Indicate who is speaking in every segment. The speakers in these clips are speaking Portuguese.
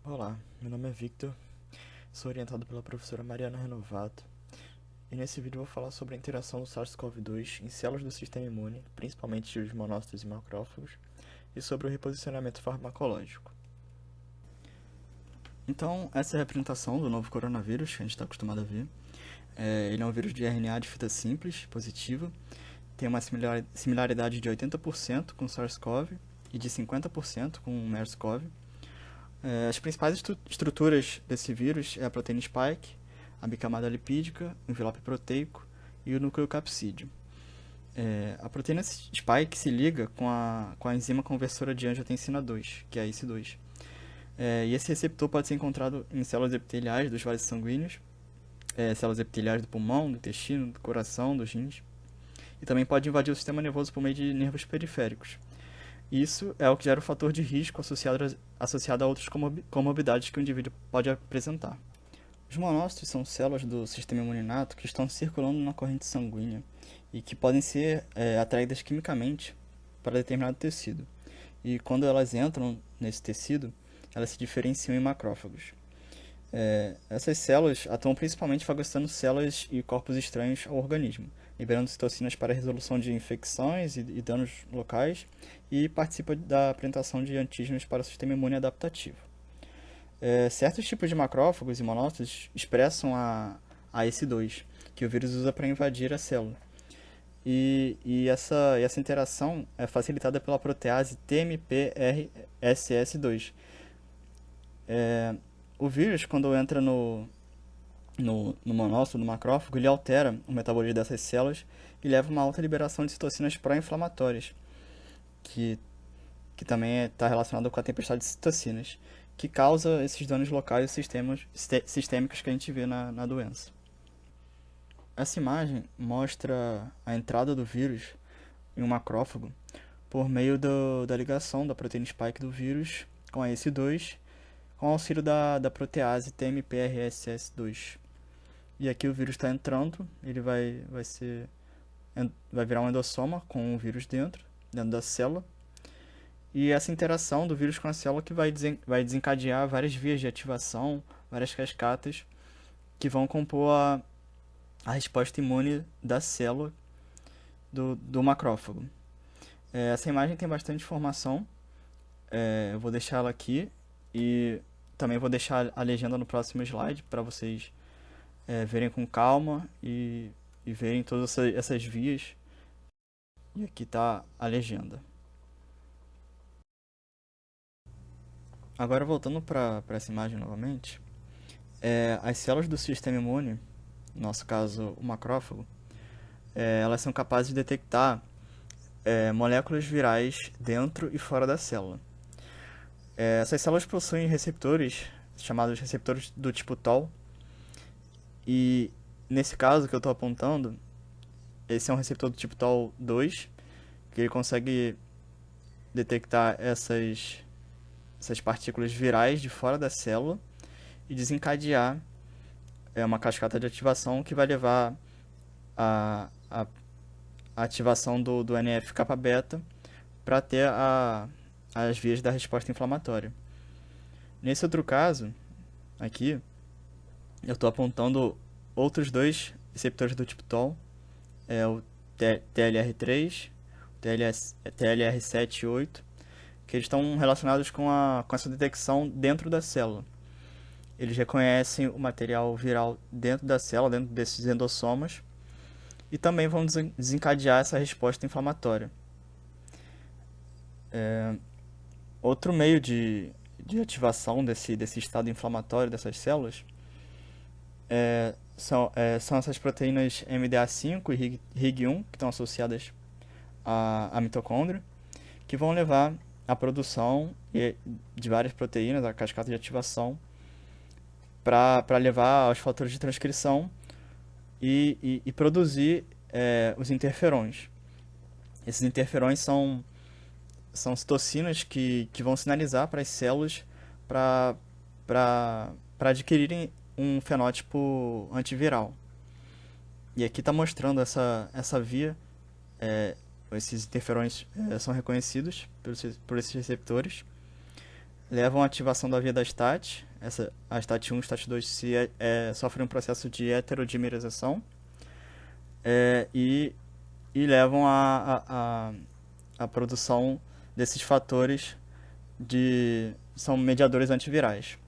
Speaker 1: Olá, meu nome é Victor, sou orientado pela professora Mariana Renovato e nesse vídeo eu vou falar sobre a interação do SARS-CoV-2 em células do sistema imune, principalmente os monócitos e macrófagos, e sobre o reposicionamento farmacológico. Então, essa é a representação do novo coronavírus que a gente está acostumado a ver. Ele é um vírus de RNA de fita simples, positiva, tem uma similaridade de 80% com SARS-CoV e de 50% com o MERS-CoV. As principais estruturas desse vírus é a proteína spike, a bicamada lipídica, o envelope proteico e o núcleo capsídeo. A proteína spike se liga com a enzima conversora de angiotensina 2, que é a ACE2. E esse receptor pode ser encontrado em células epiteliais dos vasos sanguíneos, células epiteliais do pulmão, do intestino, do coração, dos rins, e também pode invadir o sistema nervoso por meio de nervos periféricos. Isso é o que gera o fator de risco associado a outras comorbidades que o indivíduo pode apresentar. Os monócitos são células do sistema imune inato que estão circulando na corrente sanguínea e que podem ser atraídas quimicamente para determinado tecido. E quando elas entram nesse tecido, elas se diferenciam em macrófagos. Essas células atuam principalmente fagocitando células e corpos estranhos ao organismo, liberando citocinas para a resolução de infecções e danos locais e participa da apresentação de antígenos para o sistema imune adaptativo. Certos tipos de macrófagos e monócitos expressam a ACE2, que o vírus usa para invadir a célula. Essa interação é facilitada pela protease TMPRSS2. O vírus, quando entra no monócito, no macrófago, ele altera o metabolismo dessas células e leva a uma alta liberação de citocinas pró-inflamatórias, que, que também está relacionado com a tempestade de citocinas, que causa esses danos locais e sistêmicos que a gente vê na doença. Essa imagem mostra a entrada do vírus em um macrófago por meio da ligação da proteína spike do vírus com a ACE2 com auxílio da protease TMPRSS2. E aqui o vírus está entrando, ele vai virar um endossoma com o vírus dentro da célula. E essa interação do vírus com a célula que vai desencadear várias vias de ativação, várias cascatas, que vão compor a resposta imune da célula do macrófago. Essa imagem tem bastante informação, eu vou deixar ela aqui e também vou deixar a legenda no próximo slide para vocês verem com calma e verem todas essas vias. E aqui está a legenda. Agora voltando para essa imagem novamente, as células do sistema imune, no nosso caso o macrófago, elas são capazes de detectar moléculas virais dentro e fora da célula. Essas células possuem receptores, chamados receptores do tipo TOL, e nesse caso que eu estou apontando, esse é um receptor do tipo TOL2, que ele consegue detectar essas partículas virais de fora da célula e desencadear uma cascata de ativação que vai levar a ativação do NF-kappa-beta para ter as vias da resposta inflamatória. Nesse outro caso, aqui, eu estou apontando outros dois receptores do tipo TOL, o TLR3, o TLR7 e 8, que eles estão relacionados com essa detecção dentro da célula. Eles reconhecem o material viral dentro da célula, dentro desses endossomas, e também vão desencadear essa resposta inflamatória. Outro meio de ativação desse estado inflamatório dessas células são essas proteínas MDA5 e RIG1, que estão associadas à mitocôndria, que vão levar à produção de várias proteínas, a cascata de ativação, para levar aos fatores de transcrição e produzir os interferões. Esses interferões são citocinas que vão sinalizar para as células para adquirirem um fenótipo antiviral. E aqui está mostrando essa via. Esses interferões são reconhecidos por esses receptores. levam à ativação da via da STAT. A STAT1 e a STAT2 sofrem um processo de heterodimerização é, e, e levam à produção desses fatores são mediadores antivirais.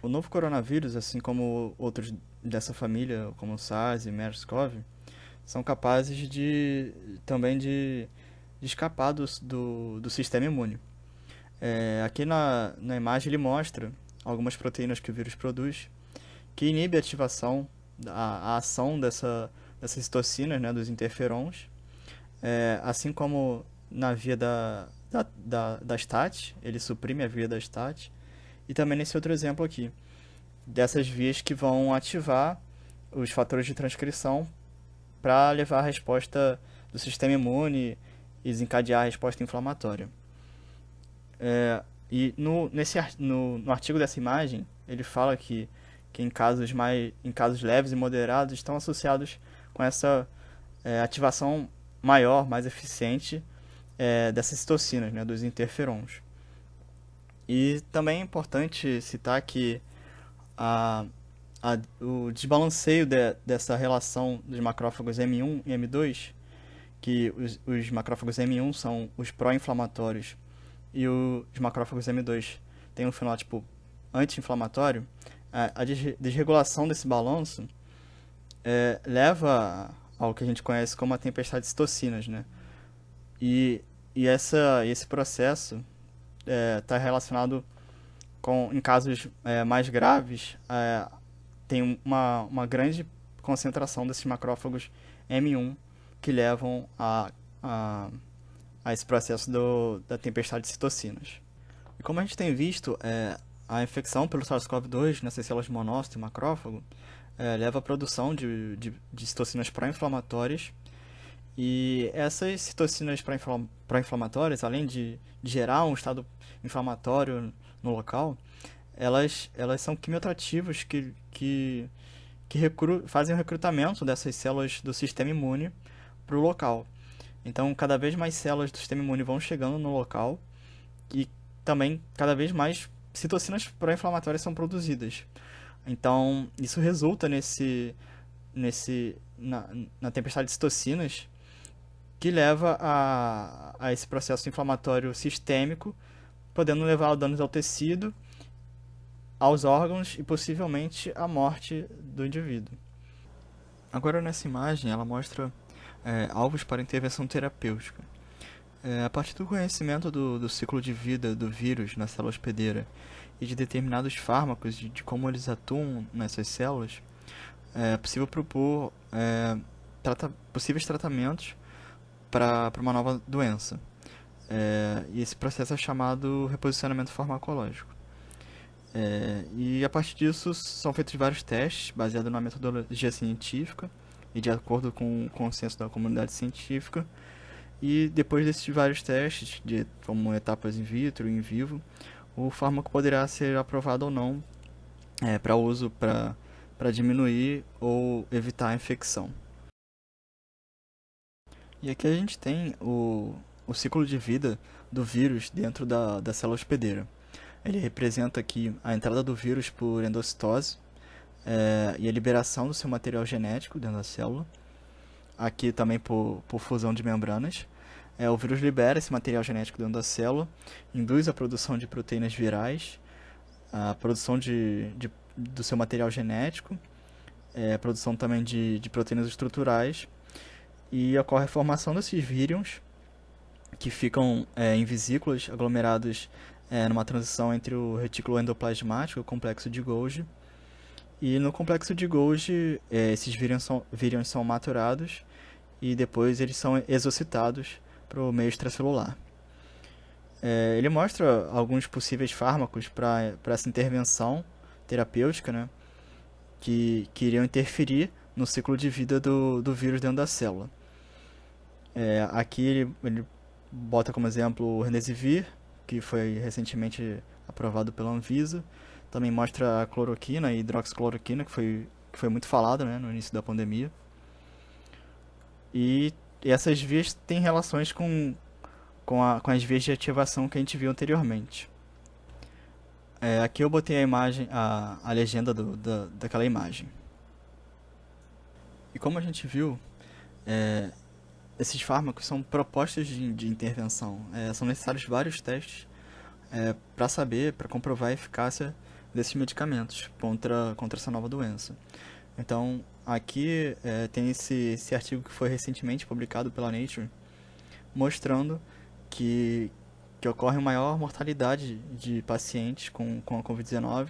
Speaker 1: O novo coronavírus, assim como outros dessa família, como o SARS e MERS-CoV, são capazes também de escapar do sistema imune. Aqui na imagem ele mostra algumas proteínas que o vírus produz que inibe a ativação, a ação dessas citocinas, né, dos interferons, assim como na via da STAT, ele suprime a via da STAT, e também nesse outro exemplo aqui, dessas vias que vão ativar os fatores de transcrição para levar a resposta do sistema imune e desencadear a resposta inflamatória. E no artigo dessa imagem, ele fala que em casos leves e moderados estão associados com essa ativação maior, mais eficiente dessas citocinas, né, dos interferons. E também é importante citar que a, o desbalanceio dessa relação dos macrófagos M1 e M2, que os macrófagos M1 são os pró-inflamatórios e os macrófagos M2 têm um fenótipo anti-inflamatório, a desregulação desse balanço leva ao que a gente conhece como a tempestade de citocinas, né? E, esse processo está relacionado em casos mais graves, tem uma grande concentração desses macrófagos M1 que levam a esse processo da tempestade de citocinas. E como a gente tem visto, a infecção pelo SARS-CoV-2 nessas células de monócito e macrófago leva à produção de citocinas pró-inflamatórias, e essas citocinas pró-inflamatórias, além de gerar um estado inflamatório no local, elas são quimioatrativos que fazem o recrutamento dessas células do sistema imune para o local. Então, cada vez mais células do sistema imune vão chegando no local e também cada vez mais citocinas pró-inflamatórias são produzidas. Então, isso resulta na tempestade de citocinas que leva a esse processo inflamatório sistêmico, podendo levar a danos ao tecido, aos órgãos e possivelmente à morte do indivíduo. Agora, nessa imagem, ela mostra alvos para intervenção terapêutica. A partir do conhecimento do ciclo de vida do vírus na célula hospedeira e de determinados fármacos, de como eles atuam nessas células, é possível propor possíveis tratamentos para uma nova doença. E esse processo é chamado reposicionamento farmacológico. E a partir disso são feitos vários testes baseados na metodologia científica e de acordo com o consenso da comunidade científica. E depois desses vários testes, como etapas in vitro e in vivo, o fármaco poderá ser aprovado ou não para uso para diminuir ou evitar a infecção. E aqui a gente tem o ciclo de vida do vírus dentro da célula hospedeira. Ele representa aqui a entrada do vírus por endocitose e a liberação do seu material genético dentro da célula. Aqui também por fusão de membranas. O vírus libera esse material genético dentro da célula, induz a produção de proteínas virais, a produção do seu material genético, a produção também de proteínas estruturais, e ocorre a formação desses vírions, que ficam em vesículas aglomerados numa transição entre o retículo endoplasmático e o complexo de Golgi. E no complexo de Golgi, esses vírions são maturados e depois eles são exocitados para o meio extracelular. Ele mostra alguns possíveis fármacos para essa intervenção terapêutica, né, que iriam interferir no ciclo de vida do vírus dentro da célula. Aqui ele bota como exemplo o Remdesivir, que foi recentemente aprovado pela Anvisa. Também mostra a cloroquina e hidroxicloroquina, que foi muito falado, né, no início da pandemia. E E essas vias têm relações com as vias de ativação que a gente viu anteriormente. Aqui eu botei a imagem, a legenda daquela imagem. E como a gente viu, é, esses fármacos são propostas de intervenção. São necessários vários testes para saber, para comprovar a eficácia desses medicamentos contra essa nova doença. Então, aqui tem esse artigo que foi recentemente publicado pela Nature, mostrando que, que ocorre maior mortalidade de pacientes com a Covid-19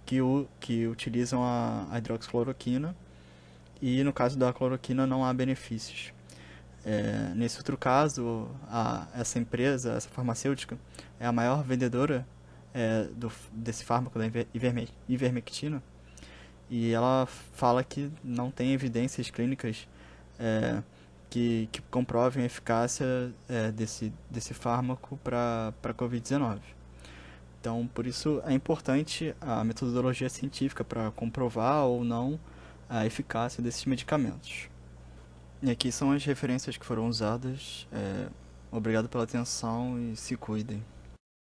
Speaker 1: que utilizam a hidroxicloroquina, e no caso da cloroquina não há benefícios. Nesse outro caso, essa empresa, essa farmacêutica, é a maior vendedora desse fármaco, da ivermectina, e ela fala que não tem evidências clínicas que comprovem a eficácia desse fármaco para a Covid-19. Então, por isso é importante a metodologia científica para comprovar ou não a eficácia desses medicamentos. E aqui são as referências que foram usadas. Obrigado pela atenção e se cuidem.